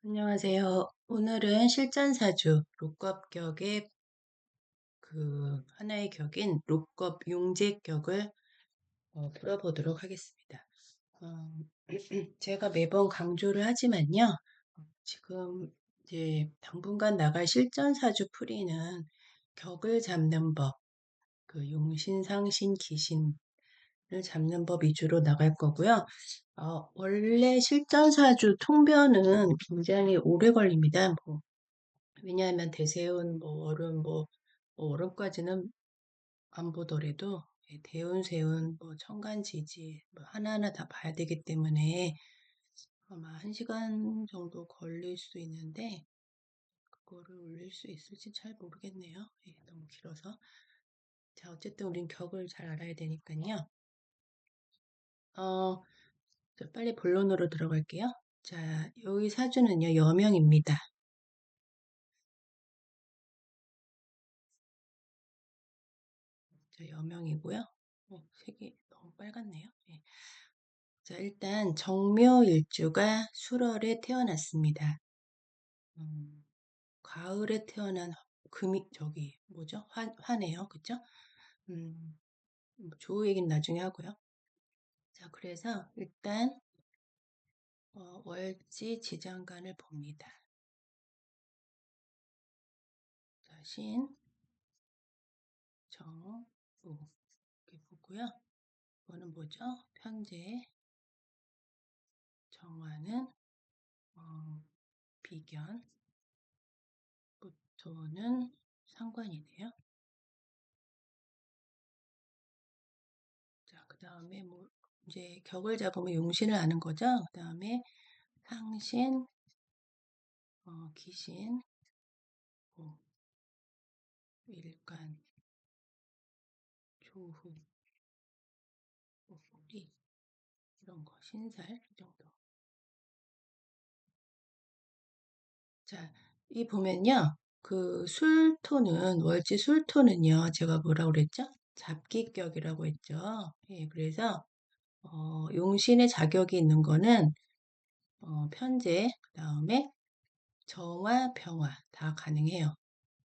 안녕하세요. 오늘은 실전사주 록겁격의 하나의 격인 록겁 용제격을 풀어보도록 하겠습니다. 어, 제가 매번 강조를 하지만요. 지금 이제 당분간 나갈 실전사주 풀이는 격을 잡는 법, 용신상신 기신을 잡는 법 위주로 나갈 거고요. 원래 실전사주 통변은 굉장히 오래 걸립니다. 왜냐하면 대세운, 월운, 월운까지는 안 보더라도 대운, 세운, 천간지지 하나하나 다 봐야 되기 때문에 아마 1시간 정도 걸릴 수 있는데 그거를 올릴 수 있을지 잘 모르겠네요. 너무 길어서. 자, 어쨌든 우린 격을 잘 알아야 되니까요. 빨리 본론으로 들어갈게요. 자, 여기 사주는요, 여명입니다. 자, 여명이고요. 색이 너무 빨갛네요. 자, 일단 정묘일주가 술월에 태어났습니다. 가을에 태어난 화네요. 그쵸? 조우 얘기는 나중에 하고요. 자, 그래서 일단 월지 지장간을 봅니다. 자, 신, 정, 우 이렇게 보고요. 이거는 뭐죠? 편제, 정화는 비견, 부토는 상관이네요. 자, 그 다음에 이제 격을 잡으면 용신을 아는 거죠. 그 다음에 상신, 기신, 일간, 조후, 오리 이런 거, 신살 이 정도. 자, 이 보면요. 월지 술토는요. 제가 뭐라고 그랬죠? 잡기격이라고 했죠. 그래서 용신의 자격이 있는 거는 편제, 그 다음에 정화, 병화 다 가능해요.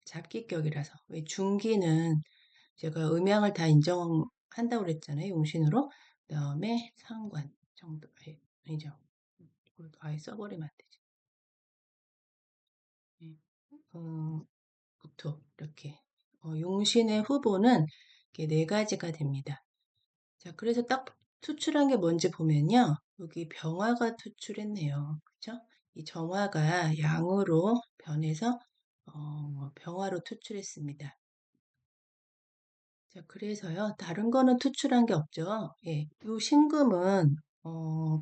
잡기격이라서. 왜 중기는 제가 음양을 다 인정한다고 그랬잖아요. 용신으로. 그 다음에 상관 정도. 아니죠. 이걸 아예 써버리면 안 되지. 부토 이렇게. 용신의 후보는 이렇게 4가지가 됩니다. 자, 그래서 딱 투출한 게 뭔지 보면요. 여기 병화가 투출했네요. 그죠? 이 정화가 양으로 변해서 병화로 투출했습니다. 자, 그래서요. 다른 거는 투출한 게 없죠. 이 신금은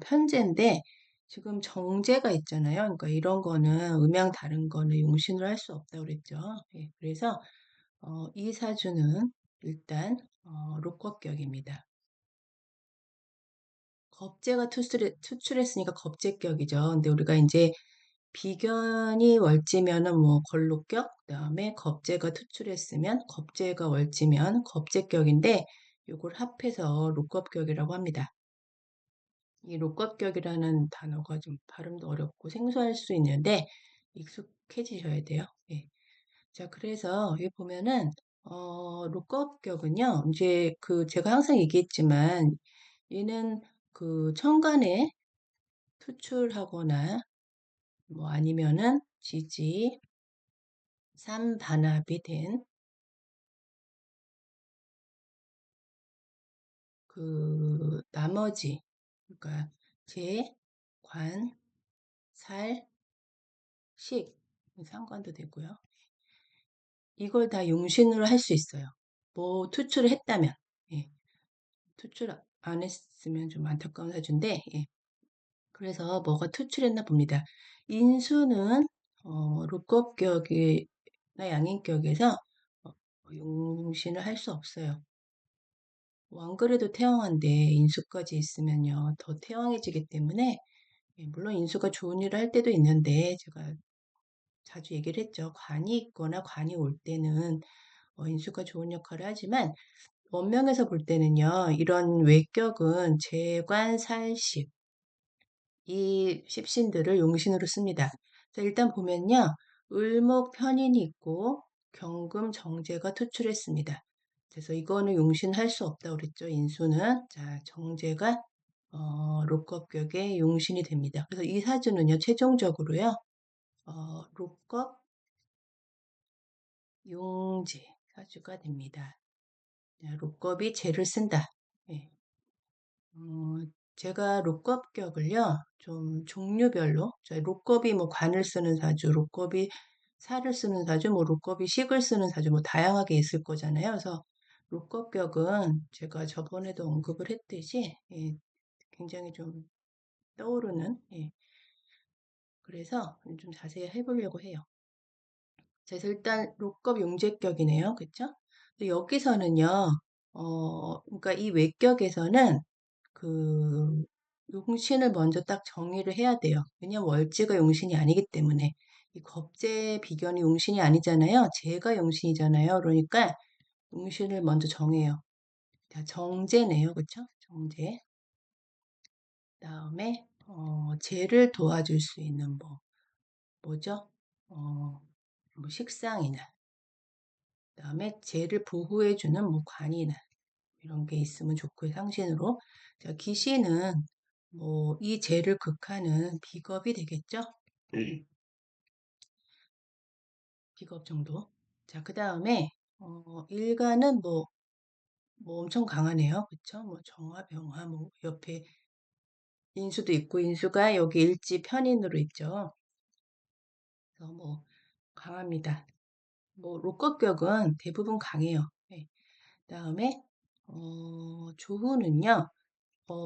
편제인데 지금 정제가 있잖아요. 그러니까 이런 거는 음양 다른 거는 용신으로 할 수 없다고 그랬죠. 그래서 이 사주는 일단 록겁격입니다. 겁재가 투출했으니까 겁재격이죠. 근데 우리가 이제 비견이 월지면은 걸록격, 그다음에 겁재가 투출했으면 겁재가 월지면 겁재격인데 이걸 합해서 록겁격이라고 합니다. 이 록겁격이라는 단어가 좀 발음도 어렵고 생소할 수 있는데 익숙해지셔야 돼요. 자, 그래서 여기 보면은 록겁격은요. 이제 제가 항상 얘기했지만 얘는 천간에 투출하거나 아니면은 지지, 삼반합이 된 나머지, 그러니까 재, 관, 살, 식, 상관도 되고요. 이걸 다 용신으로 할 수 있어요. 투출을 했다면. 투출 안 했으면 좀 안타까운 사주인데, 그래서 뭐가 투출했나 봅니다. 인수는 록겁격이나 양인격에서 용신을 할 수 없어요. 안 그래도 태왕한데 인수까지 있으면요 더 태왕해지기 때문에 물론 인수가 좋은 일을 할 때도 있는데 제가 자주 얘기를 했죠. 관이 있거나 관이 올 때는 인수가 좋은 역할을 하지만 원명에서 볼 때는요 이런 외격은 재관, 살식 이 십신들을 용신으로 씁니다. 자, 일단 보면요. 을목 편인이 있고 경금 정제가 투출했습니다. 그래서 이거는 용신할 수 없다고 그랬죠. 인수는. 자, 정제가 록겁격의 용신이 됩니다. 그래서 이 사주는요. 최종적으로요. 록겁 용제 사주가 됩니다. 자, 록겁이 재를 쓴다. 예. 제가 록겁격을요, 좀 종류별로, 록겁이 뭐 관을 쓰는 사주, 록겁이 살을 쓰는 사주, 뭐 록겁이 식을 쓰는 사주, 뭐 다양하게 있을 거잖아요. 그래서 록겁격은 제가 저번에도 언급을 했듯이, 예, 굉장히 좀 떠오르는, 예, 그래서 좀 자세히 해보려고 해요. 그래서 일단 록겁 용제격이네요. 그쵸? 근데 여기서는요, 그러니까 이 외격에서는 그 용신을 먼저 딱 정의를 해야 돼요. 왜냐면 월지가 용신이 아니기 때문에 이 겁재 비견이 용신이 아니잖아요. 재가 용신이잖아요. 그러니까 용신을 먼저 정해요. 자, 정제네요. 그쵸? 정제. 그다음에 재를 도와줄 수 있는 뭐죠? 뭐 식상이나 그다음에 재를 보호해주는 뭐 관이나 이런 게 있으면 좋고요. 상신으로. 자, 기신은 뭐 이 재를 극하는 비겁이 되겠죠? 비겁 정도. 자, 그 다음에 일간은 뭐 엄청 강하네요. 그쵸? 뭐 정화, 병화, 뭐 옆에 인수도 있고 인수가 여기 일지 편인으로 있죠. 그래서 뭐 강합니다. 뭐 록겁격은 대부분 강해요. 네. 그다음에 조후는요.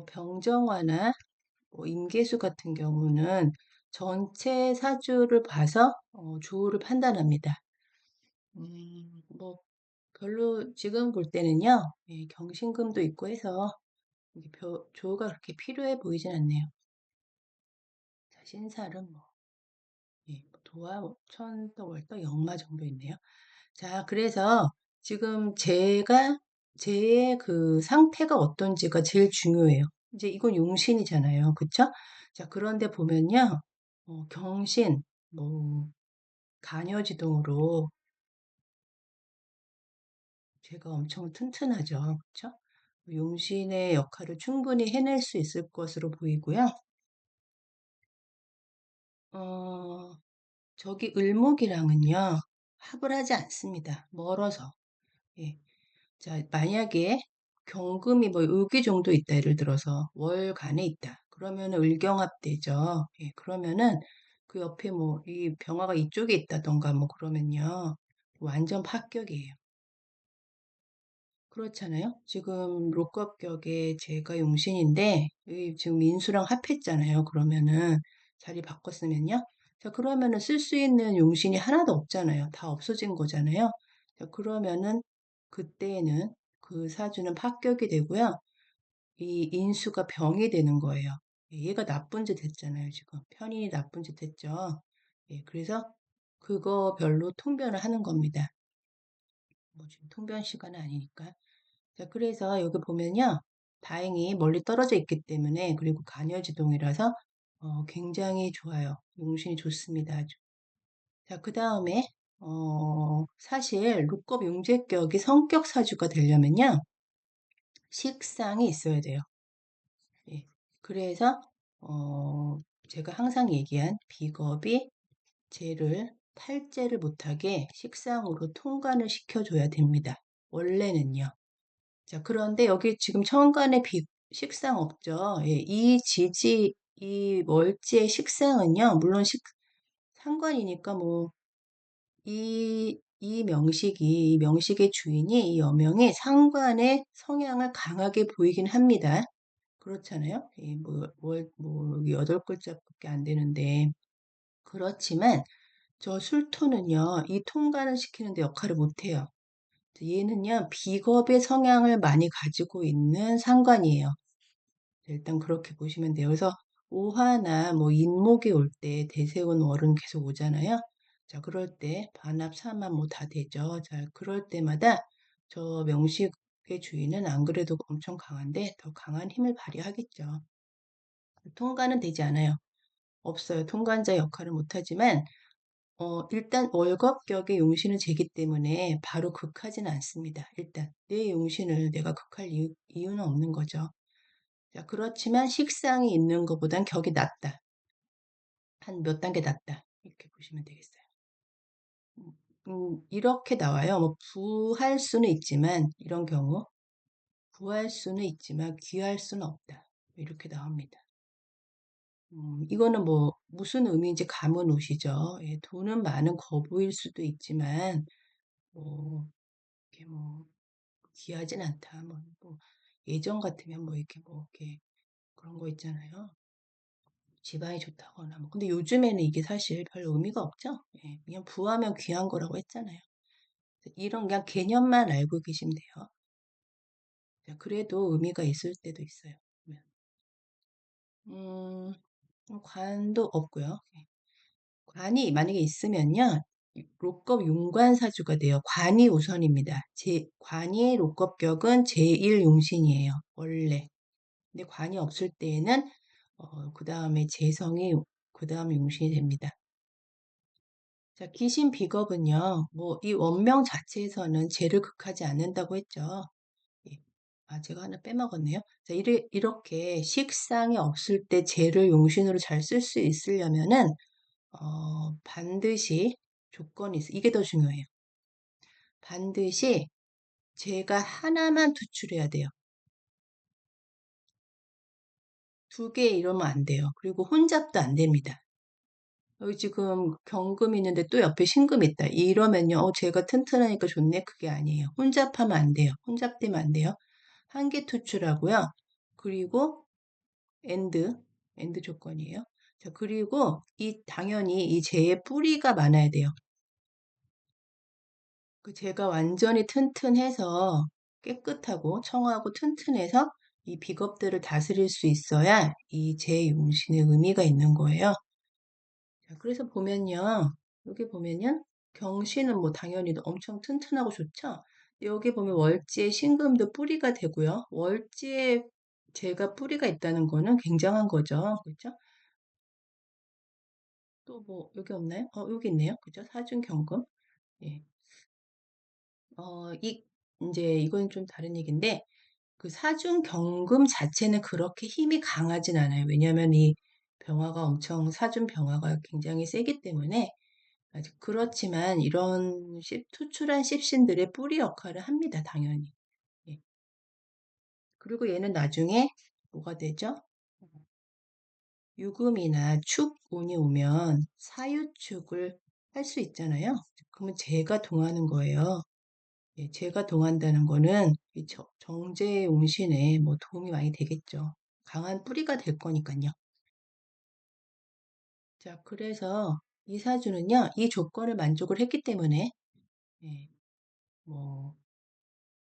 병정화나 뭐 임계수 같은 경우는 전체 사주를 봐서 조후를 판단합니다. 뭐 별로 지금 볼 때는요. 예, 경신금도 있고 해서 이게 조후가 그렇게 필요해 보이진 않네요. 자, 신살은 뭐 예, 뭐 도화, 천도, 월도, 역마 정도 있네요. 자, 그래서 지금 제의 그 상태가 어떤지가 제일 중요해요. 이제 이건 용신이잖아요. 그쵸? 자, 그런데 보면요. 경신, 뭐, 간여지동으로 제가 엄청 튼튼하죠. 그쵸? 용신의 역할을 충분히 해낼 수 있을 것으로 보이고요. 어, 저기 을목이랑은요. 합을 하지 않습니다. 멀어서. 예. 자, 만약에 경금이 뭐 여기 정도 있다. 예를 들어서 월간에 있다. 그러면은 을경합되죠. 예, 그러면은 그 옆에 뭐 이 병화가 이쪽에 있다던가 뭐 그러면요. 완전 파격이에요. 그렇잖아요. 지금 록겁격에 제가 용신인데 지금 민수랑 합했잖아요. 그러면은 자리 바꿨으면요. 자, 그러면은 쓸 수 있는 용신이 하나도 없잖아요. 다 없어진 거잖아요. 자, 그러면은 그때는 그 사주는 파격이 되고요. 이 인수가 병이 되는 거예요. 예, 얘가 나쁜 짓 했잖아요. 지금 편인이 나쁜 짓 했죠. 예, 그래서 그거 별로 통변을 하는 겁니다. 뭐 지금 통변 시간은 아니니까. 자, 그래서 여기 보면요. 다행히 멀리 떨어져 있기 때문에 그리고 간여지동이라서 굉장히 좋아요. 용신이 좋습니다. 아주. 자, 그 다음에 사실 룩겁 용제격이 성격 사주가 되려면요. 식상이 있어야 돼요. 예. 그래서 제가 항상 얘기한 비겁이 쟤를 탈제를 못하게 식상으로 통관을 시켜줘야 됩니다. 원래는요. 자, 그런데 여기 지금 천간에 식상 없죠. 예, 이 월지의 식상은요, 물론 상관이니까 뭐, 이 명식의 주인이, 이 여명이 상관의 성향을 강하게 보이긴 합니다. 그렇잖아요. 뭐, 8글자밖에 안 되는데. 그렇지만, 저 술토는요, 이 통관을 시키는데 역할을 못해요. 얘는요, 비겁의 성향을 많이 가지고 있는 상관이에요. 일단 그렇게 보시면 돼요. 그래서 오화나 뭐 인목이 올 때 대세운 월은 계속 오잖아요. 자, 그럴 때 반합, 삼합 뭐 다 되죠. 자, 그럴 때마다 저 명식의 주인은 안 그래도 엄청 강한데 더 강한 힘을 발휘하겠죠. 통과는 되지 않아요. 없어요. 통관자 역할을 못하지만 일단 월급격의 용신은 제기 때문에 바로 극하지는 않습니다. 일단 내 용신을 내가 극할 이유는 없는 거죠. 자, 그렇지만 식상이 있는 것보단 격이 낮다. 한 몇 단계 낮다. 이렇게 보시면 되겠어요. 이렇게 나와요. 뭐 부할 수는 있지만 이런 경우 구할 수는 있지만 귀할 수는 없다. 이렇게 나옵니다. 이거는 뭐 무슨 의미인지 감은 오시죠? 예, 돈은 많은 거부일 수도 있지만 뭐 이렇게 뭐 귀하진 않다. 뭐 예전 같으면 뭐 이렇게 뭐 이렇게 그런 거 있잖아요. 집안이 좋다거나 뭐 근데 요즘에는 이게 사실 별 의미가 없죠. 예, 그냥 부하면 귀한 거라고 했잖아요. 이런 그냥 개념만 알고 계시면 돼요. 자, 그래도 의미가 있을 때도 있어요. 음, 관도 없고요. 예. 관이 만약에 있으면요. 로급 용관사주가 돼요. 관이 우선입니다. 관이 로급격은 제1용신이에요. 원래. 근데 관이 없을 때에는 그 다음에 재성이 그 다음 용신이 됩니다. 자, 귀신 비겁은요. 뭐 이 원명 자체에서는 재를 극하지 않는다고 했죠. 예. 아, 제가 하나 빼먹었네요. 자, 이렇게 식상이 없을 때 재를 용신으로 잘 쓸 수 있으려면은 반드시 조건이 있어. 이게 더 중요해요. 반드시 제가 하나만 투출해야 돼요. 두 개 이러면 안 돼요. 그리고 혼잡도 안 됩니다. 여기 지금 경금이 있는데 또 옆에 신금이 있다. 이러면요. 제가 튼튼하니까 좋네. 그게 아니에요. 혼잡하면 안 돼요. 혼잡되면 안 돼요. 한 개 투출하고요. 그리고 엔드, 엔드 조건이에요. 자, 그리고 당연히 이 재의 뿌리가 많아야 돼요. 그 제가 완전히 튼튼해서 깨끗하고 청하고 튼튼해서 이 비겁들을 다스릴 수 있어야 이 재용신의 의미가 있는 거예요. 자, 그래서 보면요. 여기 보면요. 경신은 뭐 당연히 엄청 튼튼하고 좋죠. 여기 보면 월지에 신금도 뿌리가 되고요. 월지에 재가 뿌리가 있다는 거는 굉장한 거죠. 그렇죠? 또 뭐 여기 없나요? 여기 있네요. 그죠? 사준 경금. 예. 이 이제 이건 좀 다른 얘기인데 그 사중 경금 자체는 그렇게 힘이 강하진 않아요. 왜냐하면 이 병화가 엄청 사중 병화가 굉장히 세기 때문에 그렇지만 이런 투출한 십신들의 뿌리 역할을 합니다. 당연히. 예. 그리고 얘는 나중에 뭐가 되죠? 유금이나 축운이 오면 사유축을 할 수 있잖아요. 그러면 재가 동하는 거예요. 예, 제가 동한다는 거는 이 정제의 운신에 뭐 도움이 많이 되겠죠. 강한 뿌리가 될 거니까요. 자, 그래서 이 사주는요, 이 조건을 만족을 했기 때문에, 예, 뭐,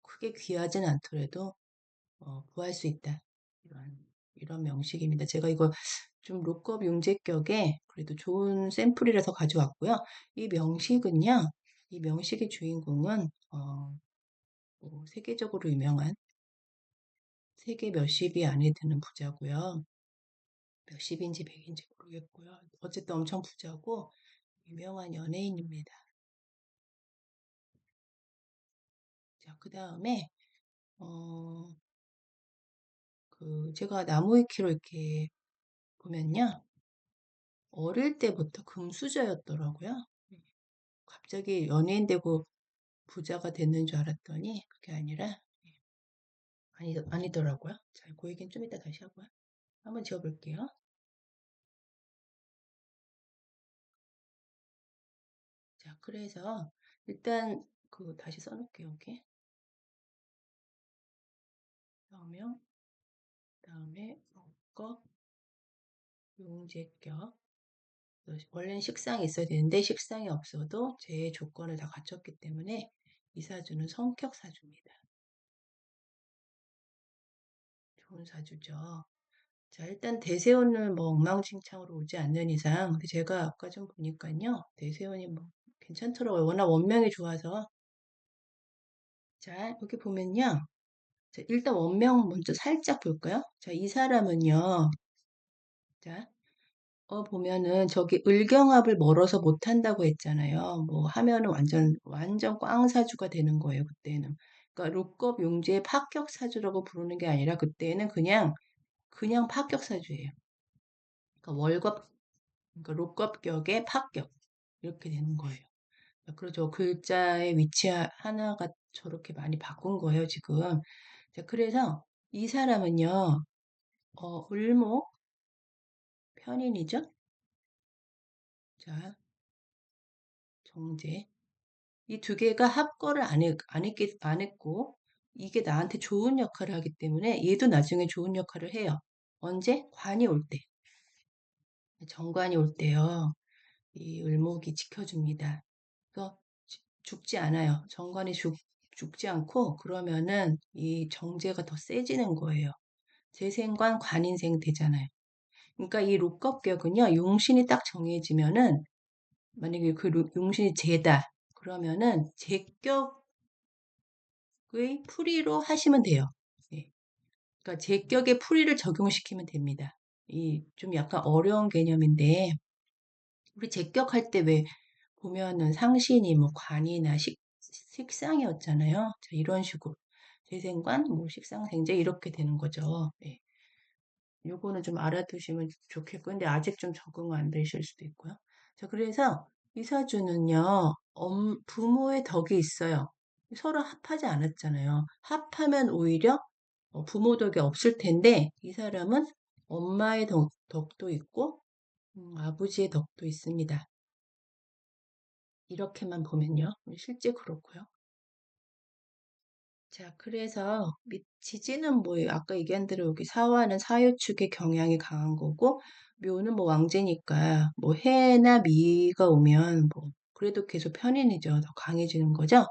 크게 귀하진 않더라도, 구할 수 있다. 이런 명식입니다. 제가 이거 좀 로급 용제격에 그래도 좋은 샘플이라서 가져왔고요. 이 명식은요, 이 명식의 주인공은, 뭐 세계적으로 유명한 세계 몇십위 안에 드는 부자고요. 몇십인지 백인지 모르겠고요. 어쨌든 엄청 부자고 유명한 연예인입니다. 자, 그 다음에 제가 나무위키로 이렇게 보면요. 어릴 때부터 금수저였더라고요. 갑자기 연예인 되고 부자가 됐는 줄 알았더니 그게 아니라 아니더라고요. 자, 그 얘기는 좀 이따 다시 하고요. 한번 지워볼게요. 자, 그래서 일단 다시 써놓을게요. 여기. 다음에 거 용제격. 원래는 식상이 있어야 되는데 식상이 없어도 제 조건을 다 갖췄기 때문에 이 사주는 성격 사주입니다. 좋은 사주죠. 자, 일단 대세운은 뭐 엉망진창으로 오지 않는 이상, 근데 제가 아까 좀 보니까요, 대세운이 뭐 괜찮더라고요. 워낙 원명이 좋아서. 자, 여기 보면요. 자, 일단 원명 먼저 살짝 볼까요? 자, 이 사람은요. 자, 보면은 저기 을경합을 멀어서 못 한다고 했잖아요. 뭐 하면은 완전 꽝사주가 되는 거예요, 그때는. 그러니까 록겁 용지의 파격사주라고 부르는 게 아니라 그때는 그냥 파격사주예요. 그러니까 그러니까 록겁격의 파격. 이렇게 되는 거예요. 그렇죠. 글자의 위치 하나가 저렇게 많이 바꾼 거예요, 지금. 자, 그래서 이 사람은요, 을목 편인이죠? 자, 정제. 이 두 개가 합거를 안 했고, 이게 나한테 좋은 역할을 하기 때문에 얘도 나중에 좋은 역할을 해요. 언제? 관이 올 때. 정관이 올 때요. 이 을목이 지켜줍니다. 그래서 죽지 않아요. 정관이 죽지 않고 그러면은 이 정제가 더 세지는 거예요. 재생관 관인생 되잖아요. 그러니까 이 록겁격은요. 용신이 딱 정해지면은 만약에 그 용신이 재다. 그러면은 제격의 풀이로 하시면 돼요. 예. 그러니까 제격의 풀이를 적용시키면 됩니다. 이 좀 약간 어려운 개념인데 우리 제격할 때 왜 보면은 상신이 뭐 관이나 식상이었잖아요. 자, 이런 식으로 재생관, 뭐 식상생제 이렇게 되는 거죠. 예. 요거는 좀 알아두시면 좋겠고, 근데 아직 좀 적응 안 되실 수도 있고요. 자, 그래서 이사주는요, 부모의 덕이 있어요. 서로 합하지 않았잖아요. 합하면 오히려 부모 덕이 없을 텐데, 이 사람은 엄마의 덕도 있고, 아버지의 덕도 있습니다. 이렇게만 보면요. 실제 그렇고요. 자, 그래서 지지는 뭐예요? 아까 얘기한 대로 여기 사화는 사유축의 경향이 강한 거고, 묘는 뭐 왕제니까, 뭐 해나 미가 오면 뭐, 그래도 계속 편인이죠. 더 강해지는 거죠.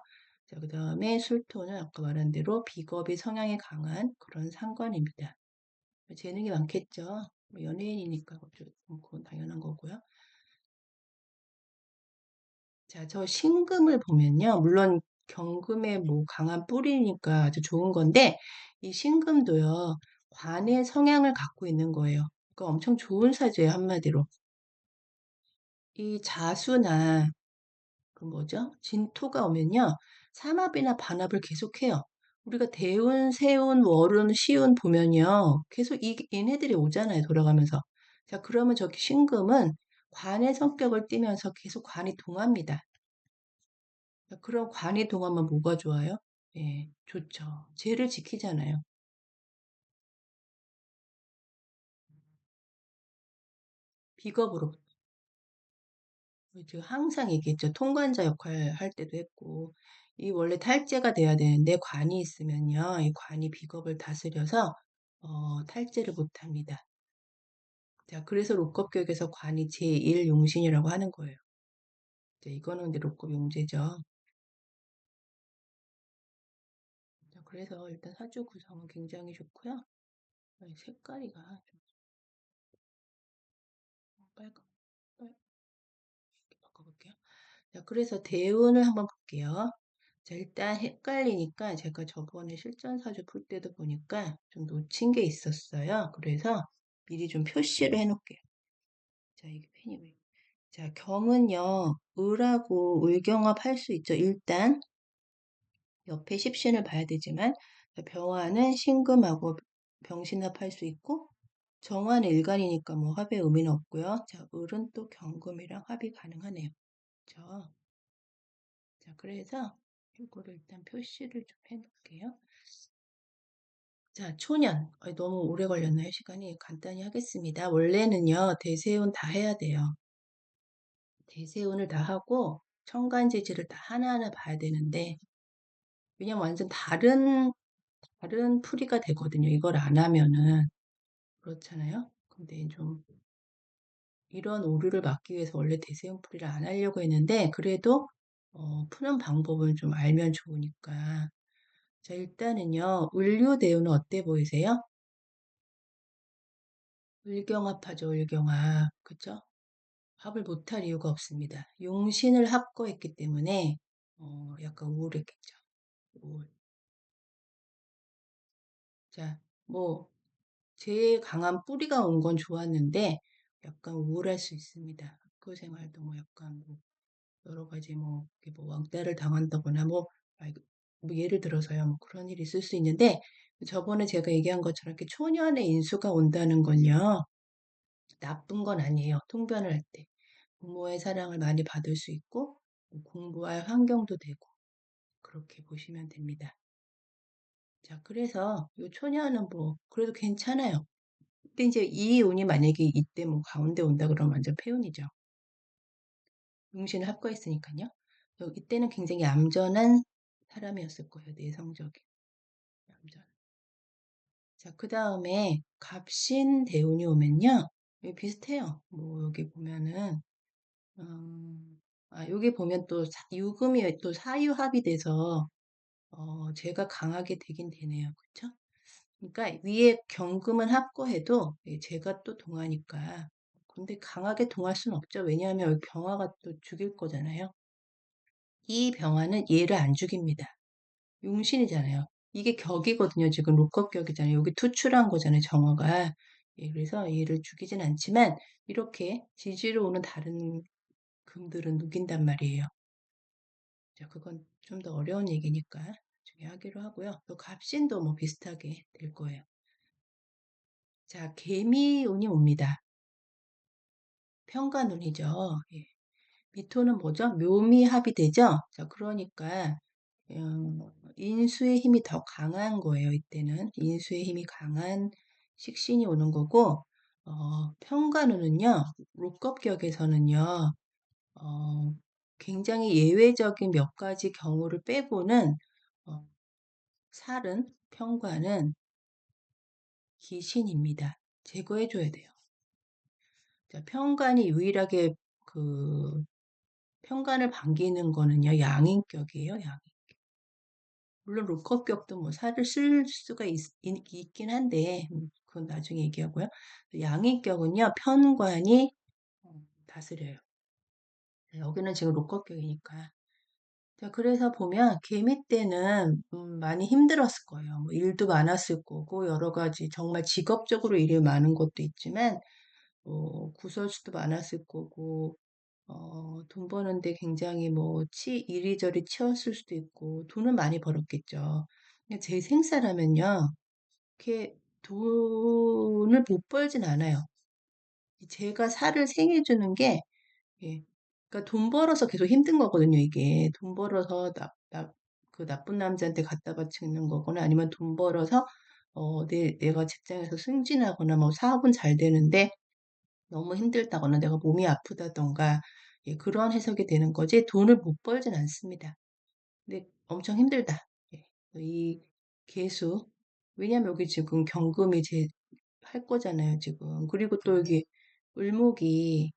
자, 그 다음에 술토는 아까 말한 대로 비겁이 성향이 강한 그런 상관입니다. 재능이 많겠죠. 뭐 연예인이니까 그건 당연한 거고요. 자, 저 신금을 보면요. 물론 경금의 뭐 강한 뿌리니까 아주 좋은 건데, 이 신금도요, 관의 성향을 갖고 있는 거예요. 그러니까 엄청 좋은 사주예요, 한마디로. 이 자수나, 그 뭐죠? 진토가 오면요, 삼합이나 반합을 계속해요. 우리가 대운, 세운, 월운, 시운 보면요, 계속 얘네들이 오잖아요, 돌아가면서. 자, 그러면 저기 신금은 관의 성격을 띠면서 계속 관이 동합니다. 그럼 관이 동하면 뭐가 좋아요? 예, 좋죠. 죄를 지키잖아요. 비겁으로. 제가 항상 얘기했죠. 통관자 역할 할 때도 했고, 이 원래 탈제가 돼야 되는데 관이 있으면요. 이 관이 비겁을 다스려서 탈제를 못 합니다. 자, 그래서 록겁 교육에서 관이 제1용신이라고 하는 거예요. 자, 이거는 근데 록겁 용제죠. 자, 그래서 일단 사주 구성은 굉장히 좋고요. 색깔이가 좀 빨갛, 빨, 바꿔볼게요. 자, 그래서 대운을 한번 볼게요. 자, 일단 헷갈리니까 제가 저번에 실전사주 풀 때도 보니까 좀 놓친 게 있었어요. 그래서 미리 좀 표시를 해놓을게요. 자, 이게 펜이 왜? 자, 경은요, 을하고 을경합 할 수 있죠. 일단 옆에 십신을 봐야 되지만 병화는 신금하고 병신합 할 수 있고 정화는 일간이니까 뭐 합의 의미는 없고요. 자, 을은 또 경금이랑 합이 가능하네요. 그렇죠? 자, 그래서 이거를 일단 표시를 좀 해놓을게요. 자, 초년. 너무 오래 걸렸나요, 시간이? 간단히 하겠습니다. 원래는요, 대세운 다 해야 돼요. 대세운을 다 하고, 천간지지를 다 하나하나 봐야 되는데, 왜냐면 완전 다른 풀이가 되거든요. 이걸 안 하면은. 그렇잖아요? 근데 좀, 이런 오류를 막기 위해서 원래 대세운 풀이를 안 하려고 했는데, 그래도, 푸는 방법을 좀 알면 좋으니까. 자, 일단은요, 을류대운은 어때 보이세요? 을경합하죠, 을경합. 그쵸? 합을 못할 이유가 없습니다. 용신을 합거했기 때문에, 약간 우울했겠죠. 우울. 자, 뭐, 제일 강한 뿌리가 온 건 좋았는데, 약간 우울할 수 있습니다. 학교 생활도 뭐 약간 뭐 여러 가지 뭐, 이렇게 뭐 왕따를 당한다거나 뭐, 뭐 예를 들어서요. 뭐 그런 일이 있을 수 있는데, 저번에 제가 얘기한 것처럼 이렇게 초년의 인수가 온다는 건요, 나쁜 건 아니에요. 통변을 할 때. 부모의 사랑을 많이 받을 수 있고, 뭐 공부할 환경도 되고, 그렇게 보시면 됩니다. 자, 그래서 이 초년은 뭐, 그래도 괜찮아요. 근데 이제 이 운이 만약에 이때 뭐 가운데 온다 그러면 완전 패운이죠. 용신을 합과했으니까요. 이때는 굉장히 얌전한 사람이었을 거예요. 내성적인 얌전. 자, 그 다음에 갑신 대운이 오면요. 여기 비슷해요. 뭐 여기 보면은 여기 보면 또 유금이 또 사유합이 돼서 제가 강하게 되긴 되네요. 그쵸? 그러니까 위에 경금은 합거해도 제가 또 동하니까. 근데 강하게 동할 수는 없죠. 왜냐하면 여기 병화가 또 죽일 거잖아요. 이 병화는 얘를 안 죽입니다. 용신이잖아요. 이게 격이거든요. 지금 록컵 격이잖아요. 여기 투출한 거잖아요. 정화가. 예, 그래서 얘를 죽이진 않지만 이렇게 지지로 오는 다른 금들은 누긴단 말이에요. 자, 그건 좀 더 어려운 얘기니까 나중에 하기로 하고요. 또 갑신도 뭐 비슷하게 될 거예요. 자, 개미운이 옵니다. 평관운이죠. 예. 미토는 뭐죠? 묘미합이 되죠? 자, 그러니까 인수의 힘이 더 강한 거예요. 이때는 인수의 힘이 강한 식신이 오는 거고 평관운은요. 록겁격에서는요. 어, 굉장히 예외적인 몇 가지 경우를 빼고는 어, 살은 평관은 기신입니다. 제거해줘야 돼요. 자, 평관이 유일하게 그 평관을 반기는 거는요. 양인격이에요. 양. 물론 로커격도 뭐 살을 쓸 수가 있긴 한데 그건 나중에 얘기하고요. 양인격은요. 편관이 다스려요. 여기는 지금 로커격이니까. 자, 그래서 보면 개미 때는 많이 힘들었을 거예요. 뭐 일도 많았을 거고 여러 가지 정말 직업적으로 일이 많은 것도 있지만 구설수도 많았을 거고 돈 버는데 굉장히 뭐 이리저리 치였을 수도 있고 돈은 많이 벌었겠죠. 근데 제 생사라면요, 이렇게 돈을 못 벌진 않아요. 제가 살을 생해주는 게, 예, 그러니까 돈 벌어서 계속 힘든 거거든요, 이게. 돈 벌어서 그 나쁜 남자한테 갖다 바치는 거거나 아니면 돈 벌어서 내가 직장에서 승진하거나 뭐 사업은 잘 되는데 너무 힘들다거나 내가 몸이 아프다던가 예, 그런 해석이 되는 거지 돈을 못 벌진 않습니다. 근데 엄청 힘들다. 예, 이 개수 왜냐면 여기 지금 경금이 제 할 거잖아요 지금. 그리고 또 여기 을목이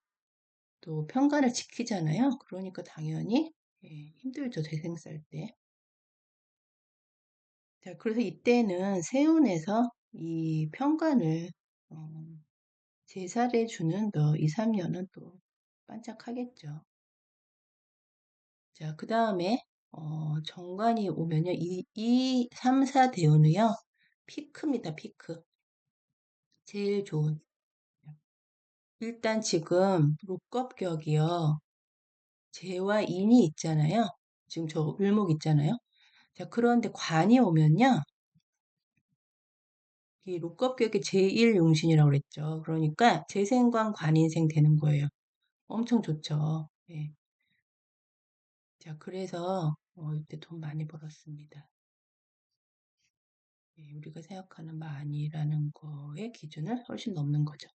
또 편관을 지키잖아요. 그러니까 당연히 예, 힘들죠 재생살 때. 자 그래서 이때는 세운에서 이 편관을 어, 제살해 주는 더 2, 3년은 또 반짝하겠죠. 자, 그 다음에, 정관이 오면요. 3, 4 대운이요. 피크입니다, 피크. 제일 좋은. 일단 지금 록겁격이요. 재와 인이 있잖아요. 지금 저 을목 있잖아요. 자, 그런데 관이 오면요. 이 록겁격이 제1용신이라고 그랬죠. 그러니까 재생관 관인생 되는 거예요. 엄청 좋죠. 예. 자, 그래서 이때 돈 많이 벌었습니다. 예, 우리가 생각하는 많이라는 거의 기준을 훨씬 넘는 거죠.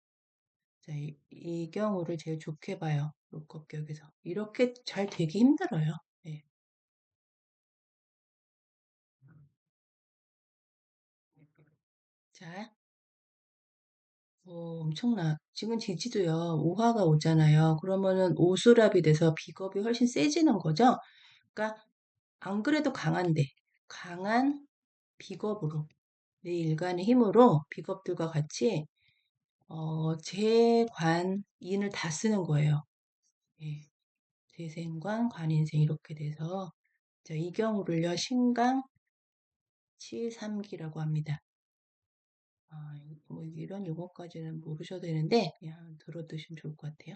자, 이 경우를 제일 좋게 봐요. 록겁격에서. 이렇게 잘 되기 힘들어요. 예. 자, 엄청나. 지금 지지도요, 오화가 오잖아요. 그러면은 오수랍이 돼서 비겁이 훨씬 세지는 거죠. 그러니까 안 그래도 강한데, 강한 비겁으로, 내 일간의 힘으로 비겁들과 같이 재관인을 다 쓰는 거예요. 예. 재생관, 관인생 이렇게 돼서 자, 이 경우를요 신강 7삼기라고 합니다. 뭐 이런 용어까지는 모르셔도 되는데 그냥 들어두시면 좋을 것 같아요.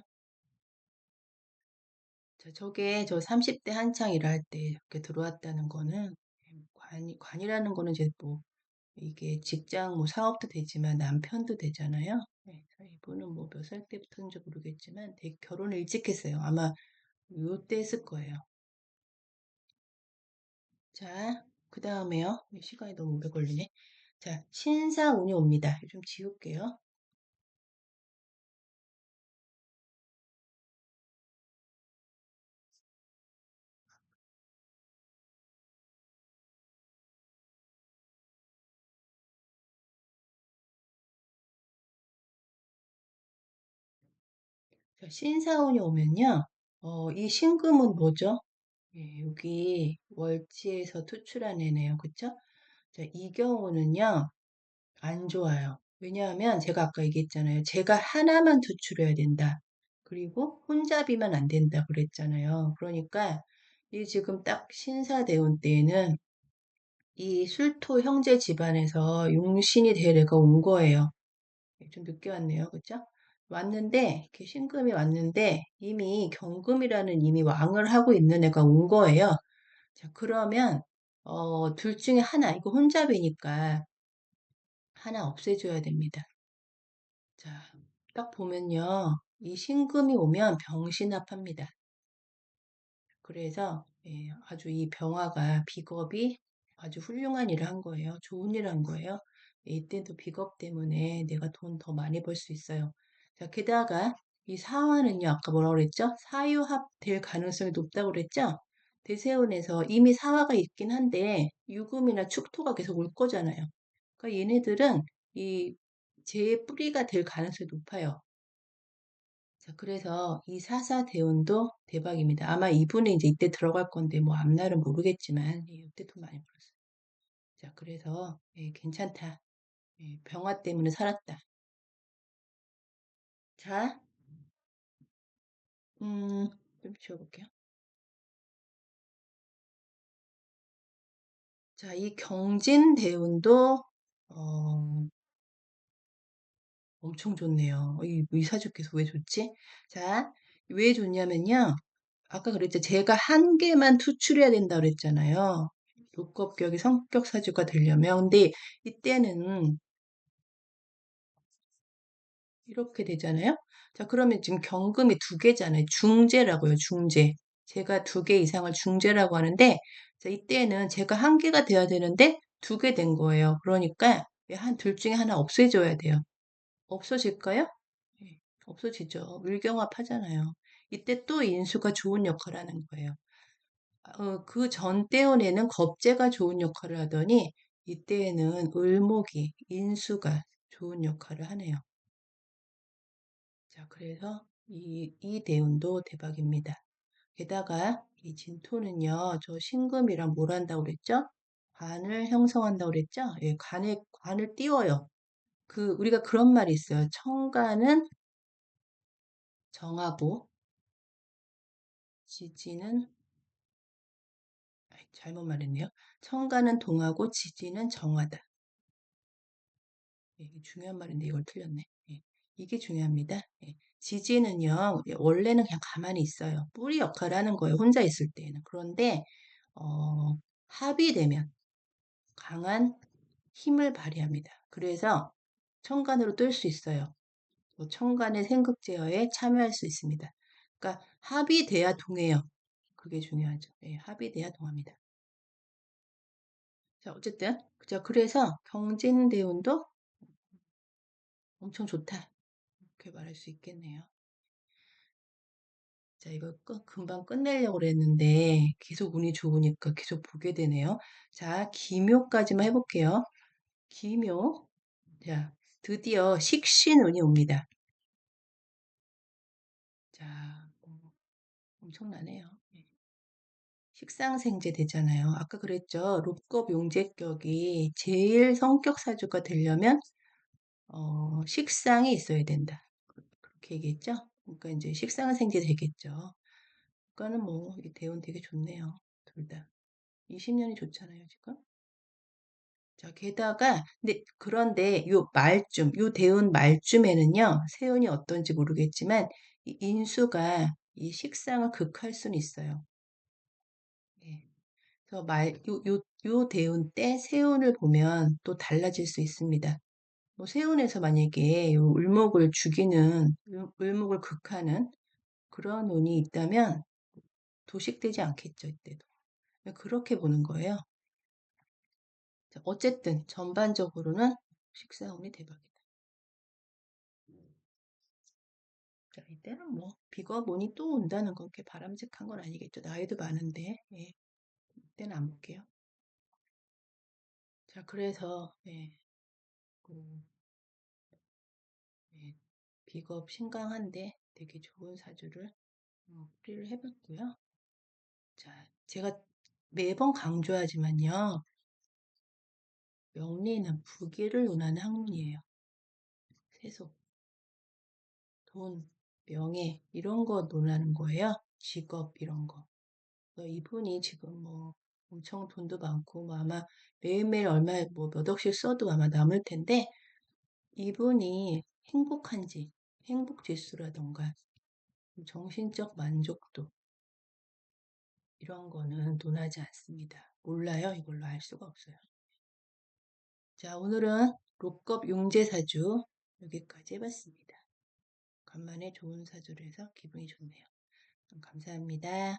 자, 저게 저 30대 한창 일할 때 이렇게 들어왔다는 거는 관이라는 거는 이제 뭐 이게 직장 뭐 사업도 되지만 남편도 되잖아요. 네, 이분은 뭐 몇 살 때부터인지 모르겠지만 되게 결혼을 일찍 했어요. 아마 요때 했을 거예요. 자, 그 다음에요. 시간이 너무 오래 걸리네. 자, 신사운이 옵니다. 좀 지울게요. 자, 신사운이 오면요. 이 신금은 뭐죠? 예, 여기 월지에서 투출한 애네요. 그쵸? 자, 이 경우는요. 안 좋아요. 왜냐하면 제가 아까 얘기했잖아요. 제가 하나만 투출해야 된다. 그리고 혼잡이면 안 된다 그랬잖아요. 그러니까 이 지금 딱 신사대운 때에는 이 술토 형제 집안에서 용신이 될 애가 온 거예요. 좀 늦게 왔네요. 그죠? 왔는데, 이렇게 신금이 왔는데, 이미 경금이라는 이미 왕을 하고 있는 애가 온 거예요. 자, 그러면, 둘 중에 하나, 이거 혼잡이니까 하나 없애줘야 됩니다. 자, 딱 보면요. 이 신금이 오면 병신합합니다. 그래서 아주 이 병화가 비겁이 아주 훌륭한 일을 한 거예요. 좋은 일을 한 거예요. 이때도 비겁 때문에 내가 돈 더 많이 벌 수 있어요. 자, 게다가 이 사화는요. 아까 뭐라고 그랬죠? 사유합 될 가능성이 높다고 그랬죠? 대세운에서 이미 사화가 있긴 한데 유금이나 축토가 계속 올 거잖아요. 그러니까 얘네들은 이 제 뿌리가 될 가능성이 높아요. 자, 그래서 이 사사 대운도 대박입니다. 아마 이분은 이제 이때 들어갈 건데 뭐 앞날은 모르겠지만 이때 돈 많이 벌었어요. 자, 그래서 괜찮다. 병화 때문에 살았다. 자, 좀 지워볼게요. 자, 이 경진 대운도 어, 엄청 좋네요. 이 의사주께서 왜 좋지? 자, 왜 좋냐면요. 아까 그랬죠. 제가 한 개만 투출해야 된다 그랬잖아요. 요법격이 성격 사주가 되려면. 근데 이때는 이렇게 되잖아요. 자, 그러면 지금 경금이 두 개잖아요. 중재라고요, 중재. 제가 두 개 이상을 중재라고 하는데, 자, 이때는 제가 한 개가 돼야 되는데 두 개 된 거예요. 그러니까 둘 중에 하나 없애줘야 돼요. 없어질까요? 예, 없어지죠. 물경합하잖아요. 이때 또 인수가 좋은 역할을 하는 거예요. 그 전 때원에는 겁재가 좋은 역할을 하더니 이때에는 을목이, 인수가 좋은 역할을 하네요. 자, 그래서 이 대운도 대박입니다. 게다가 이 진토는요, 저 신금이랑 뭘 한다고 그랬죠? 관을 형성한다고 그랬죠? 예, 관을 띄워요. 우리가 그런 말이 있어요. 청간은 정하고, 지지는, 잘못 말했네요. 청간은 동하고, 지지는 정하다. 예, 이게 중요한 말인데 이걸 틀렸네. 예, 이게 중요합니다. 예, 지지는요, 원래는 그냥 가만히 있어요. 뿌리 역할을 하는 거예요. 혼자 있을 때는. 그런데, 어, 합의되면 강한 힘을 발휘합니다. 그래서 청간으로 뜰 수 있어요. 또 청간의 생극 제어에 참여할 수 있습니다. 그러니까 합의돼야 동해요. 그게 중요하죠. 예, 합의돼야 동합니다. 자, 어쨌든, 그죠. 그래서 경진대운도 엄청 좋다. 이렇게 말할 수 있겠네요. 자, 이거 금방 끝내려고 그랬는데 계속 운이 좋으니까 계속 보게 되네요. 자, 기묘까지만 해볼게요. 기묘. 자, 드디어 식신운이 옵니다. 자, 엄청나네요. 예. 식상생재 되잖아요. 아까 그랬죠. 롭겁 용재격이 제일 성격 사주가 되려면 식상이 있어야 된다. 그렇게 얘기했죠. 그러니까 이제 식상생재 되겠죠. 그러니까는 뭐 이 대운 되게 좋네요. 둘 다. 20년이 좋잖아요, 지금. 자, 게다가, 그런데 요 대운 말쯤에는요, 세운이 어떤지 모르겠지만, 이 인수가 이 식상을 극할 수는 있어요. 예. 그래서 요 대운 때 세운을 보면 또 달라질 수 있습니다. 뭐 세운에서 만약에 요 을목을 죽이는, 을목을 극하는 그런 운이 있다면 도식되지 않겠죠, 이때도. 그렇게 보는 거예요. 자, 어쨌든 전반적으로는 식사운이 대박이다. 자, 이때는 뭐 비겁 운이 또 온다는 건 그렇게 바람직한 건 아니겠죠. 나이도 많은데. 예. 이때는 안 볼게요. 자, 그래서 그, 예, 비겁 신강한데 되게 좋은 사주를 풀이를 해봤고요. 자, 제가 매번 강조하지만요. 명리는 부귀를 논하는 학문이에요. 세속, 돈, 명예 이런 거 논하는 거예요. 직업 이런 거. 그래서 이분이 지금 뭐 엄청 돈도 많고 뭐 아마 매일매일 얼마 뭐 몇 억씩 써도 아마 남을 텐데 이분이 행복한지 행복 지수라던가 정신적 만족도 이런 거는 논하지 않습니다. 몰라요. 이걸로 알 수가 없어요. 자, 오늘은 록겁 용제사주 여기까지 해봤습니다. 간만에 좋은 사주를 해서 기분이 좋네요. 감사합니다.